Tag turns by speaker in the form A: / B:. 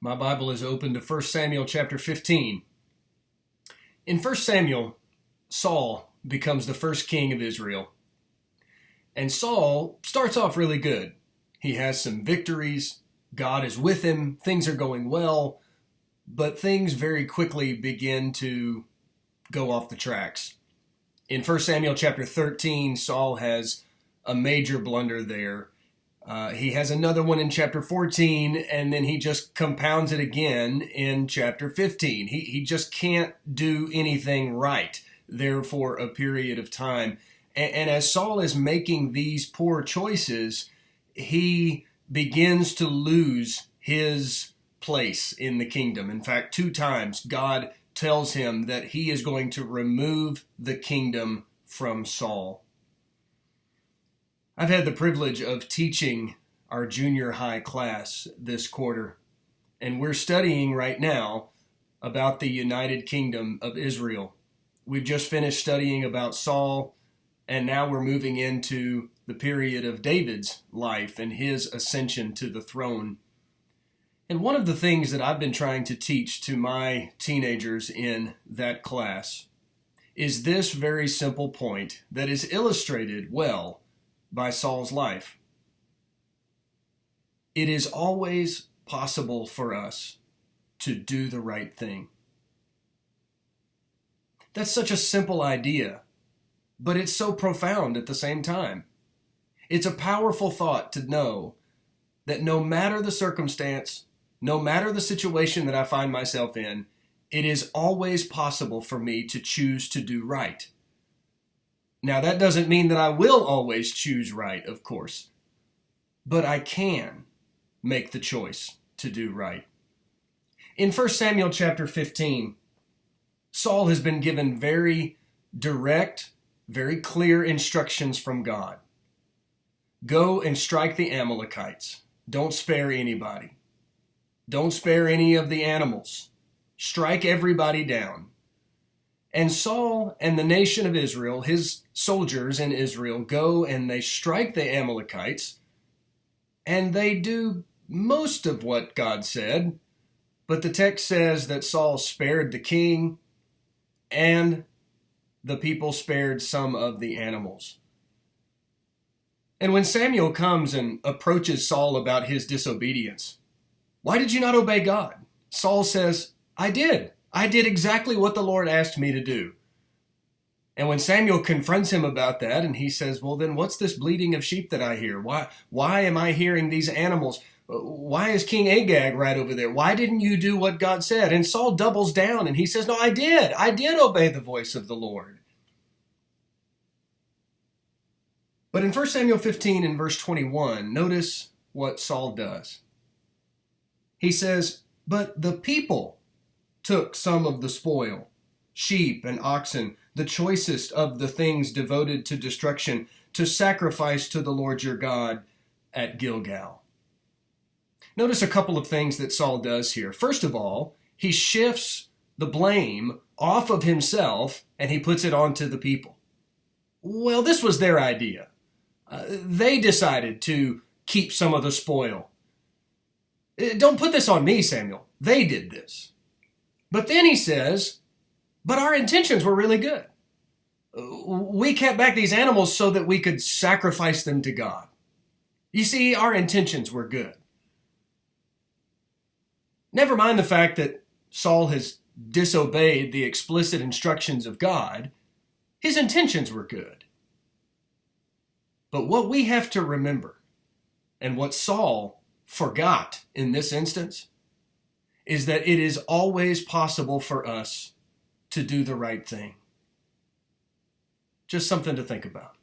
A: My Bible is open to 1 Samuel chapter 15. In 1 Samuel, Saul becomes the first king of Israel. And Saul starts off really good. He has some victories. God is with him. Things are going well. But things very quickly begin to go off the tracks. In 1 Samuel chapter 13, Saul has a major blunder there. He has another one in chapter 14, and then he just compounds it again in chapter 15. He just can't do anything right there for a period of time. And as Saul is making these poor choices, he begins to lose his place in the kingdom. In fact, 2 times God tells him that he is going to remove the kingdom from Saul. I've had the privilege of teaching our junior high class this quarter, and we're studying right now about the United Kingdom of Israel. We've just finished studying about Saul, and now we're moving into the period of David's life and his ascension to the throne. And one of the things that I've been trying to teach to my teenagers in that class is this very simple point that is illustrated well by Saul's life. It is always possible for us to do the right thing. That's such a simple idea, but it's so profound at the same time. It's a powerful thought to know that no matter the circumstance, no matter the situation that I find myself in, it is always possible for me to choose to do right. Now, that doesn't mean that I will always choose right, of course, but I can make the choice to do right. In 1 Samuel chapter 15, Saul has been given very direct, very clear instructions from God. Go and strike the Amalekites. Don't spare anybody. Don't spare any of the animals. Strike everybody down. And Saul and the nation of Israel, his soldiers in Israel, go and they strike the Amalekites, and they do most of what God said, but the text says that Saul spared the king, and the people spared some of the animals. And when Samuel comes and approaches Saul about his disobedience, why did you not obey God? Saul says, I did. I did exactly what the Lord asked me to do. And when Samuel confronts him about that, and he says, well, then what's this bleating of sheep that I hear? Why am I hearing these animals? Why is King Agag right over there? Why didn't you do what God said? And Saul doubles down and he says, no, I did. I did obey the voice of the Lord. But in 1 Samuel 15 and verse 21, notice what Saul does. He says, but the people took some of the spoil, sheep and oxen, the choicest of the things devoted to destruction, to sacrifice to the Lord your God at Gilgal. Notice a couple of things that Saul does here. First of all, he shifts the blame off of himself and he puts it onto the people. Well, this was their idea. They decided to keep some of the spoil. Don't put this on me, Samuel. They did this. But then he says, but our intentions were really good. We kept back these animals so that we could sacrifice them to God. You see, our intentions were good. Never mind the fact that Saul has disobeyed the explicit instructions of God, his intentions were good. But what we have to remember, and what Saul forgot in this instance, is that it is always possible for us to do the right thing. Just something to think about.